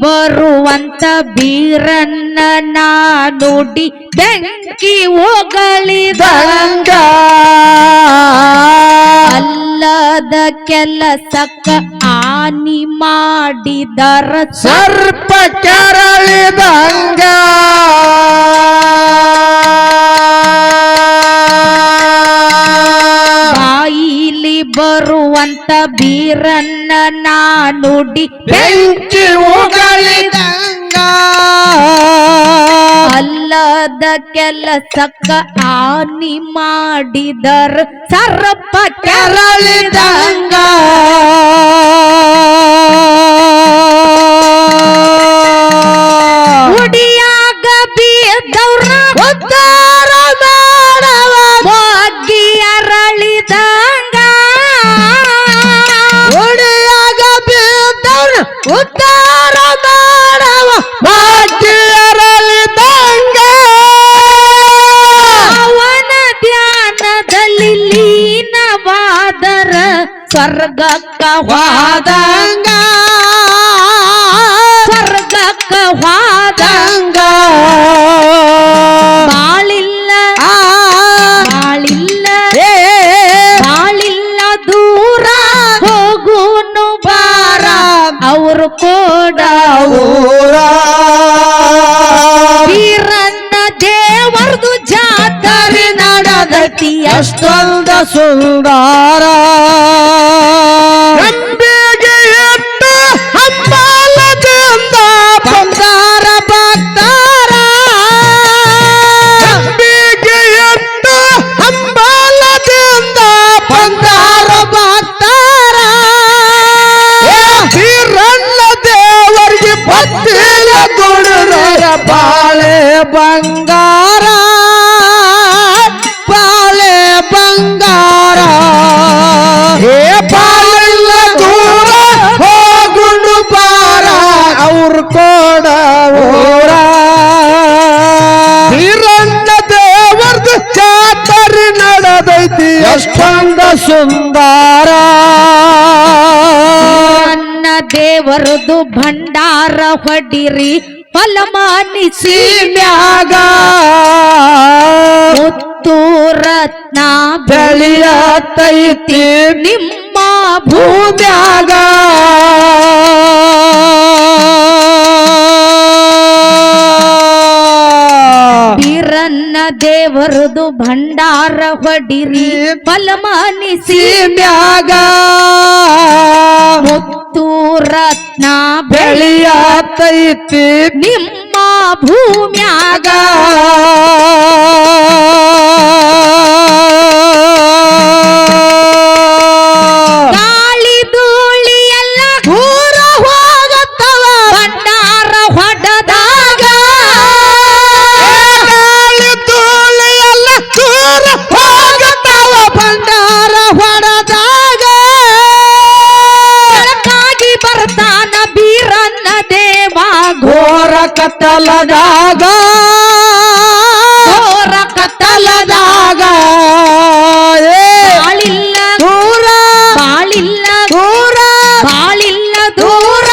ಬರುವಂತ ಬೀರನ್ನ ನುಡಿ ಬೆಂಕಿ ಹೊಗಳಿದಂಗ ಅಲ್ಲದ ಕೆಲಸಕ್ಕ ಹಾನಿ ಮಾಡಿದರ ಸರ್ಪ ಕೆರಳಿದಂಗ ಬಾಯಿಲಿ ಬರುವಂತ ಬೀರನ್ನ ನುಡಿ ಬೆಂಕಿ ಹೊಗಳಿದಂಗ ಅಲ್ಲದ ಕೆಲಸಕ್ಕ ಹಾನಿ ಮಾಡಿದರ ಸರ್ಪ ಕೆರಳಿದಂಗ ಹುಡಿಯಾಗ ಬಿದ್ದವ್ರ ಉದ್ಧಾರ ಮಾಡವ ಮೊಗ್ಗಿ ಅರಳಿದಂಗ ಹುಡಿಯಾಗ ಬಿದ್ದವ್ರ ಉದ್ಧಾರ ಮಾಡವ ಭಾಗ್ಯ ಅರಳಿದಂಗ ಅವನ ಧ್ಯಾನದಲ್ಲಿ ಲೀನವಾದರ ಸ್ವರ್ಗಕ್ಕ ವಾದಂಗ ಸ್ವರ್ಗಕ್ಕ ವಾದಂಗ ಬಾಳಿಲ್ಲ ಬಾಳಿಲ್ಲ ಬಾಳಿಲ್ಲ ದೂರ ಹೋಗುನು ಬಾರ ಅವರು ಕೂಡ ಊರ ವೀರನ್ನ ದೇವರದು ಜಾತ್ರೆ ನಡೆದತಿ ಅಷ್ಟೊಂದ ಸುಂದರ ನಂಬಿಗೆ ಎಟ್ಟು ಹಂಬಲದಿಂದ ಬಂದಾರ ಭಕ್ತರ ನಂಬಿಗೆ ಎಟ್ಟು ಹಂಬಲದಿಂದ ಬಂದಾರ ಭಕ್ತರ ವೀರಣ್ಣ ದೇವರಿಗೆ ಭಕ್ತಿಲ ದುಡಿದರ ಬಾಳೆ ಬಂಗಾರ ಬಾಳೆ ಬಂಗಾರ ಹೇ ಬಾಳಿಲ್ಲ ದೂರ ಹೋಗುಂಡು ಬಾರ ಅವ್ರ ಕೋಡ ಊರ ವೀರಣ್ಣ ದೇವರ್ದು ಜಾತ್ರೆ ನಡೆದೈತಿ ಎಷ್ಟೊಂದ ಸುಂದರ ನನ್ನ ದೇವರದು ಭಂಡಾರ ಹೊಡಿರಿ ಫಲಮಾನಿಸಿ ಮ್ಯಾಗ ಮುತ್ತು ರತ್ನ ಬೆಳೆಯತೈತಿ ನಿಮ್ಮ ಭೂಮ್ಯಾಗ ಬೀರನ್ನ ದೇವರದು ಭಂಡಾರ ಹೊಡಿರಿ ಫಲಮಾನಿಸಿ ಮ್ಯಾಗ ಮುತ್ತು ರತ್ನ ಬೆಳೆಯತೈತಿ ನಿಮ್ಮ ಭೂಮ್ಯಾಗ ಗಾಳಿ ಧೂಳಿ ಎಲ್ಲ ದೂರ ಹೋಗತ್ತವ ಭಂಡಾರ ಹೊಡೆದಾಗ ಗಾಳಿ ಧೂಳಿ ಎಲ್ಲ ದೂರ ಹೋಗತ್ತವ ಭಂಡಾರ ಹೊಡೆದಾಗ ಬೆಳಕಾಗಿ ಬರ್ತಾನ ಬೀರನ್ನ ದೇವ ಘೋರ ಕತ್ತಲದಾಗ ಘೋರ ಕತ್ತಲದಾಗ ಬಾಳಿಲ್ಲ ದೂರ ಬಾಳಿಲ್ಲ ದೂರ ಬಾಳಿಲ್ಲ ದೂರ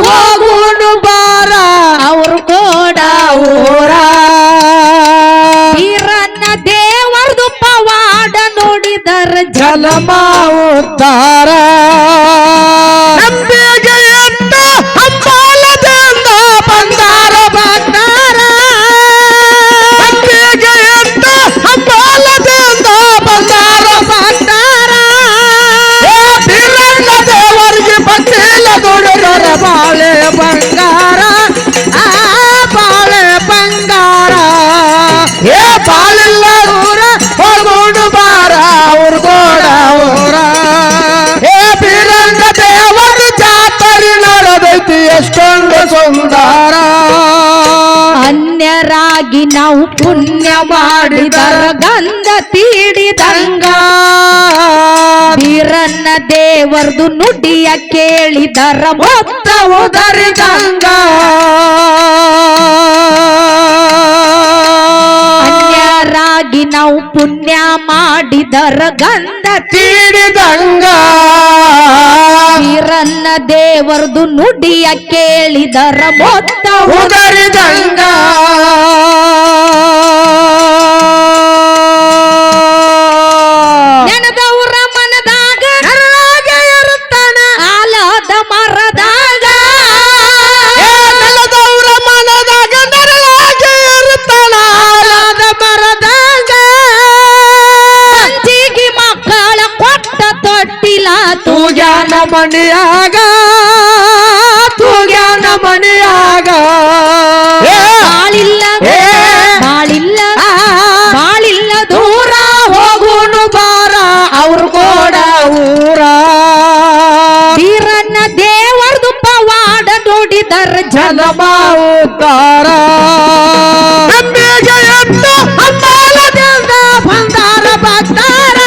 ಹೋಗುನು ಬಾರ ಅವರು ಕೂಡ ಊರ ಬೀರನ್ನ ದೇವರದು ಪವಾಡ ನೋಡಿದರ ಜಲಮ ಉದ್ಧಾರ ನಂಬಿಗೆ ಎಟ್ಟ ಹಂಬಲದಿಂದ ಬಂದಾರ ಭಕ್ತರ ನಂಬಿಗೆ ಎಟ್ಟ ಹಂಬಲದಿಂದ ಬಂದಾರ ಭಕ್ತರ ಬೀರಣ್ಣ ದೇವರಿಗೆ ಭಕ್ತಿಲ ದುಡಿದರ ಬಾಳೆ ಬಂಗಾರ ಬಾಳೆ ಬಂಗಾರ ಬಾಳಿಲ್ಲ ದೂರ ಹೋಗೋಣ ಬಾರ ಅವ್ರ ಗೋಡ ಊರ ಬೀರಣ್ಣ ದೇವರ ಜಾತ್ರೆ ನಡೆದೈತಿ ಎಷ್ಟೊಂದು ಸುಂದರ ಅನ್ಯರಾಗಿ ನಾವು ಪುಣ್ಯ ಮಾಡಿದರ ಗಂಧ ತೀಡಿದಂಗ ಬೀರನ್ನ ದೇವರದು ನುಡಿಯ ಕೇಳಿದರ ಮೊತ್ತ ಉದರಿದಂಗ ಅನ್ಯರಾಗಿ ನಾವು ನಾವು ಪುಣ್ಯ ಮಾಡಿದರ ಗಂಧ ತೀಡಿದಂಗ ವೀರನ್ನ ದೇವರದು ನುಡಿಯ ಕೇಳಿದರ ಮೊತ್ತ ಉದರಿದಂಗ ನೆನದವರ ಮನದಾಗ ಇರುತ್ತಾನ ಆಲದ ಮರದಾಗ ನೆಲದವರ ಮನದಾಗ ನೆರಳಾಗಿ ಇರುತ್ತಾನ ಆಲದ ಮರದಾಗ ಸಂಜಿಗಿ ಮಕ್ಕಳ ಕೊಟ್ಟ ತೊಟ್ಟಿಲ ತೂಗ್ಯಾನ ಮಣಿಯಾಗ ತೂಗ್ಯಾನ ಮಣಿಯಾಗ ಬಾಳಿಲ್ಲ ಬಾಳಿಲ್ಲ ಬಾಳಿಲ್ಲ ದೂರ ಹೋಗುನು ಬಾರ ಅವ್ರ ಕೋಡ ಊರ ವೀರನ್ನ ದೇವರದು ಪವಾಡ ನೋಡಿದರ ಜನ್ಮ ಉದ್ಧಾರ ನಂಬಿಕೆ ಎತ್ತು ಹಂಬಲದಿಂದ ಬಂದಾರ ಭಕ್ತಾರ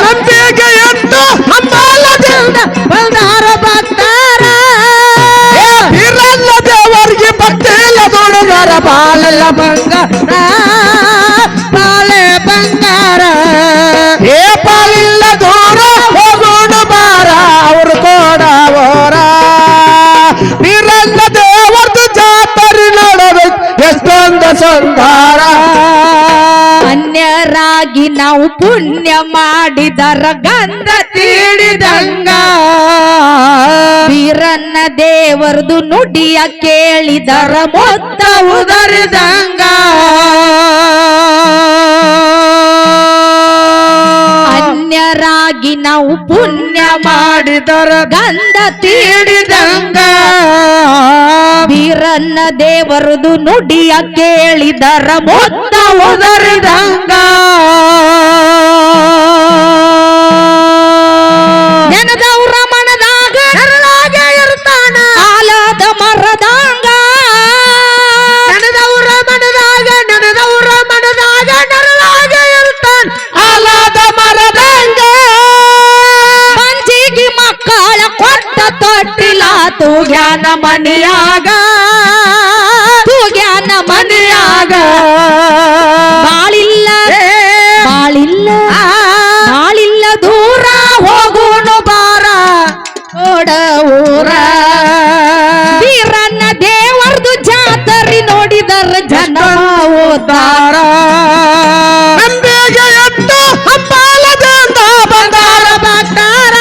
ನಂಬಿಕೆ ಎತ್ತು ಹಂಬಲದಿಂದ ಬಂದಾರ ಭಕ್ತಾರ ಇರಲ್ಲ ದೇವರಿಗೆ ಭಕ್ತಿಲ್ಲ ದುಡುಗರ ಬಾಳೆಲ್ಲ ಬಂಗಾರ ಬಾಳೆ ಬಂಗಾರ ಏ ಪಾಲಿಲ್ಲ ದೂರ ಹೋಗೋಣ ಬಾರ ಅವ್ರು ಕೋಡ ಓರ ಇರಲ್ಲ ದೇವರದು ಜಾತರಿ ನೋಡಬೇಕು ಎಷ್ಟೊಂದು ಸುಂದರ ಅನ್ಯರಾಗಿ ನಾವು ಪುಣ್ಯ ಮಾಡಿದರ ಗಂಧ ತೀಡಿದಂಗ ವೀರನ್ನ ದೇವರದು ನುಡಿಯ ಕೇಳಿದರ ಮೊತ್ತ ಉದರಿದಂಗ ಅನ್ಯರಾಗಿ ನಾವು ಪುಣ್ಯ ಮಾಡಿದರ ಗಂಧ ತೀಡಿದಂಗ ವೀರನ್ನ ದೇವರದು ನುಡಿಯ ಕೇಳಿದರ ಮೊತ್ತ ಉದರಿದಂಗ ನೆನದವರ ಮನದಾಗ ನೆರಳಾಗೆ ಇರ್ತಾನ ಆಲದ ಮರದಾಗ ನೆನೆದವರ ಮನದಾಗ ನೆರಳಾಗೆ ಇರ್ತಾನ ಆಲದ ಮರದಂಗ ಮಂಜಿಗಿ ಮಕ್ಕಳ ಕೊಟ್ಟ ತೊಟ್ಟಿಲ ತೂಗ್ಯಾನ ಮನಿಯಾಗ ತೂಗ್ಯಾನ ಮನಿಯಾಗ ಬಾಳಿಲ್ಲ ಬಾಳಿಲ್ಲ ಬಾಳಿಲ್ಲ ದೂರ ಹೋಗುನು ಬಾರ ಓಡ ಊರ ವೀರನ್ನ ದೇವರದು ಜಾತರಿ ನೋಡಿದರ ಜನ ಉದ್ಧಾರ ನಂಬಿಕೆ ಎತ್ತು ಹಂಬಲದಿಂದ ಬಂದಾರ ಭಕ್ತಾರ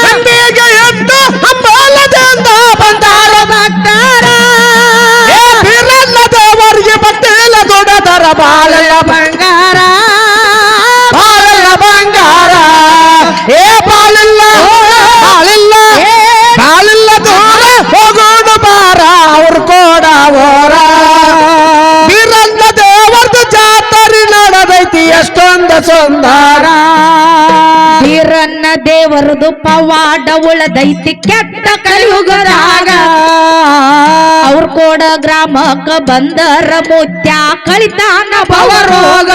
ನಂಬಿಕೆ ಎತ್ತು ಹಂಬಲದಿಂದ ಬಂದಾರ ಭಕ್ತಾರ ಬಿರಲ್ಲ ದೇವರಿಗೆ ಭಕ್ತಿಲ್ಲ ದೊಡ್ಡದರ ಬಾಳೆಲ್ಲ ಬಂಗಾರ ಬಾಳೆಲ್ಲ ಬಂಗಾರ ಏ ಬಾಳಿಲ್ಲ ಬಾಳಿಲ್ಲ ಬಾಳಿಲ್ಲ ದೂರ ಹೋಗೋಣ ಬಾರ ಅವ್ರ ಕೋಡ ಓರ ಬಿರಲ್ಲ ದೇವರದು ಜಾತರಿ ನಡೆದೈತಿ ಎಷ್ಟೊಂದು ಸುಂದರ ವೀರನ್ನ ದೇವರದು ಪವಾಡ ಉಳದೈತಿ ಕೆಟ್ಟ ಕಲಿಯುಗದಾಗ ಅವ್ರ ಕೋಡ ಗ್ರಾಮಕ್ಕ ಬಂದರ ಮುತ್ಯ ಕಳಿತಾನ ಭವರೋಗ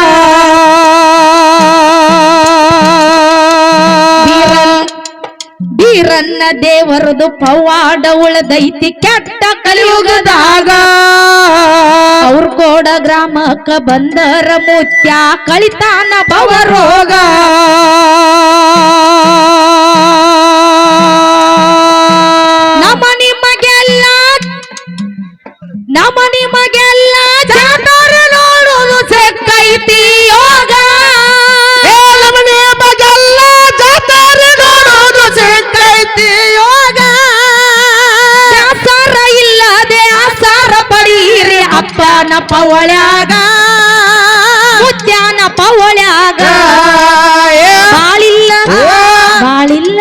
ವೀರನ್ನ ದೇವರದು ಪವಾಡ ಉಳದೈತಿ ಕೆಟ್ಟ ಕಲಿಯುಗದಾಗ ಅವ್ರ ಕೋಡ ಗ್ರಾಮಕ್ಕ ಬಂದರ ಮುತ್ಯ ಕಳಿತಾನ ಭವರೋಗ ನಮ್ಮ ನಿಮಗೆಲ್ಲ ಜಾತರೆ ನೋಡುವುದು ಸಿಕ್ಕೈತಿ ಯೋಗ ನಿಮಗೆಲ್ಲ ಜಾತರೆ ನೋಡೋದು ಸಿಕ್ಕೈತಿ ಯೋಗ ಆಸಾರ ಇಲ್ಲದೆ ಆಸಾರ ಪಡೀರಿ ಅಪ್ಪನ ಪವಳ್ಯಾಗ ಮುತ್ಯಾನ ಪವಳ್ಯಾಗ ಬಾಳಿಲ್ಲ ಬಾಳಿಲ್ಲ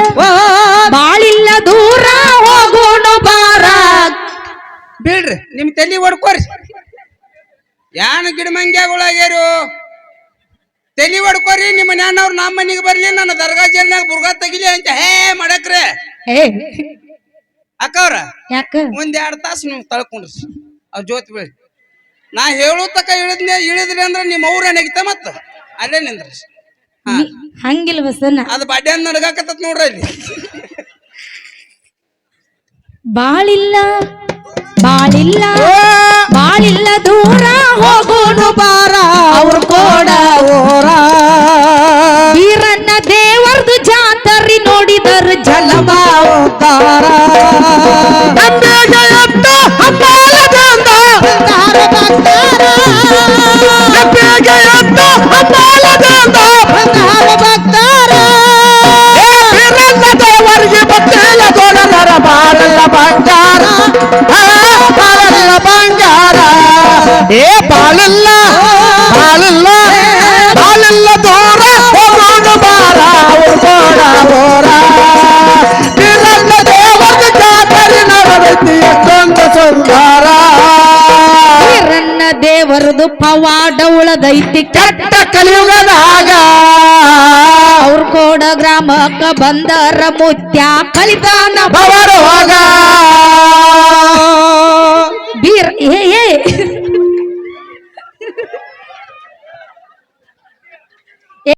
ಬಾಳಿಲ್ಲ ದೂರ ಹೋಗೋಣ ಬಾರ ಬಿಡ್ರಿ ನಿಮ್ ತಲಿ ಹೊಡ್ಕೋರಿ ಯಾನ ಗಿಡ ಮಂಗ್ಯಾಗಳಾಗ್ಯಾರು ತಲಿ ಹೊಡ್ಕೋರಿ ನಿಮ್ಮ ನ್ಯಾನವ್ರು ನಮ್ಮ ಮನಿಗೆ ಬರ್ಲಿ ನನ್ನ ದರ್ಗಾ ಜೇಲ್ನಾಗ ಬುರ್ಗಾ ತೆಗಿಲಿ ಅಂತ ಹೇ ಮಾಡಕ್ರೆ ಅಕ್ಕವ್ರ ಯಾಕ ಒಂದ್ 2 ತಾಸು ನೀವು ತಳ್ಕೊಂಡ್ರಿ ಅವ್ ಜ್ಯೋತಿ ಬೀಳಿ ನಾ ಹೇಳೋ ತಕ ಇಳಿದ್ರಿ ಅಂದ್ರೆ ನಿಮ್ಮ ಅವ್ರ ಏನಾಗಿತ್ತ ಮತ್ತ ಅಲ್ಲೇ ನಿಂದ್ರಿ ಹಂಗಿಲ್ಲ ಬಸನ್ನ ಅದು ಬಾಡ್ಯಾನ್ ನಡ್ಗಾಕತ್ತ ನೋಡ್ರಿ ಇಲ್ಲಿ ಬಾಳಿಲ್ಲ ಬಾಳಿಲ್ಲ ಬಾಳಿಲ್ಲ ದೂರ ಹೋಗೋನು ಬಾರ ಅವ್ರ ಕೋಡ ಊರ ಬೀರಣ್ಣ ದೇವರದು ಜಾತರಿ ನೋಡಿದರ ಜಲಮ ಉದ್ದಾರ ನಂಬಿಗೆ ಎತ್ತ ಹಬ್ಬಾಲದಿಂದ ಬಂದಾರ ಭಕ್ತರ ನಂಬಿಗೆ ಎತ್ತ ಹಬ್ಬಾಲದಿಂದ ಬಂದಾರ ಭಕ್ತರ ಬೀರಣ್ಣ ದೇವರಿಗೆ ಬತ್ತಿಲ್ಲ ದೊಡರ ಬಾಳಲ್ಲ ಬಂಗಾರ ಬಾಳಲ್ಲ ಬಂಗಾರ ಬಾಳಲ್ಲ ಬಾಳಲ್ಲ ಬಾಳಲ್ಲ ದೂರ ಹೋಗೋಣ ಬಾರ ಅವ್ರ ಕೋಡ ಬೋರ ಬೀರಣ್ಣ ದೇವರ ಜಾತರಿ ನಡೆದೈತಿ ಎಷ್ಟೊಂದು ಸುಂದರ ಬೀರಣ್ಣ ದೇವರದು ಪವಾಡ ಉಳದೈತಿ ಕೆಟ್ಟ ಕಲಿಯುಗದಾಗ ಅವ್ರ ಕೋಡ ಗ್ರಾಮಕ್ಕ ಬಂದರ ಮುತ್ಯ ಕಲಿತಾನ ಬವರು ಹೋಗ